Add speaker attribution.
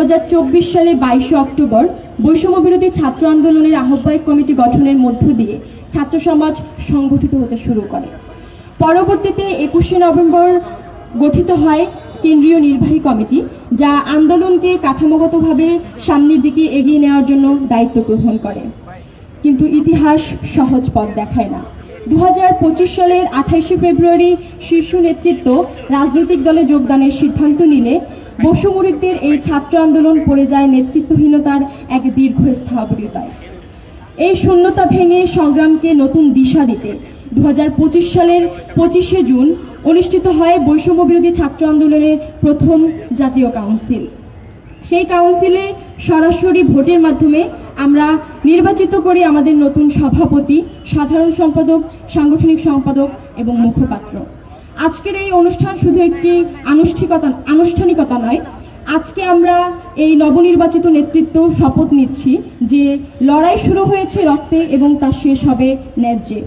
Speaker 1: 2024 সালে 22 অক্টোবর বৈষম্য বিরোধী ছাত্র আন্দোলনের আহ্বায়ক কমিটি গঠনের মধ্য দিয়ে ছাত্র সমাজ সংগঠিত হতে শুরু করে। পরবর্তীতে 21 নভেম্বর গঠিত হয় কেন্দ্রীয় নির্বাহী কমিটি, যা আন্দোলনকে কাঠামোগতভাবে সামনের দিকে এগিয়ে নেওয়ার জন্য দায়িত্ব গ্রহণ করে। কিন্তু ইতিহাস সহজ পথ দেখায় না। 2025 সালের 28 ফেব্রুয়ারি শীর্ষ নেতৃত্ব রাজনৈতিক দলে যোগদানের সিদ্ধান্ত নিলে বৈষম্যবিরোধীদের এই ছাত্র আন্দোলন পড়ে যায় নেতৃত্বহীনতার এক দীর্ঘস্থাবরতায়। এই শূন্যতা ভেঙে সংগ্রামকে নতুন দিশা দিতে 2025 সালের 25 জুন অনুষ্ঠিত হয় বৈষম্য বিরোধী ছাত্র আন্দোলনের প্রথম জাতীয় কাউন্সিল। সেই কাউন্সিলে সরাসরি ভোটের মাধ্যমে আমরা নির্বাচিত করি আমাদের নতুন সভাপতি, সাধারণ সম্পাদক, সাংগঠনিক সম্পাদক এবং মুখপাত্র। আজকের এই অনুষ্ঠান শুধু একটি আনুষ্ঠানিকতা নয়, আজকে আমরা এই নবনির্বাচিত নেতৃত্ব শপথ নিচ্ছি যে লড়াই শুরু হয়েছে রক্তে এবং তা শেষ হবে ন্যায্যে।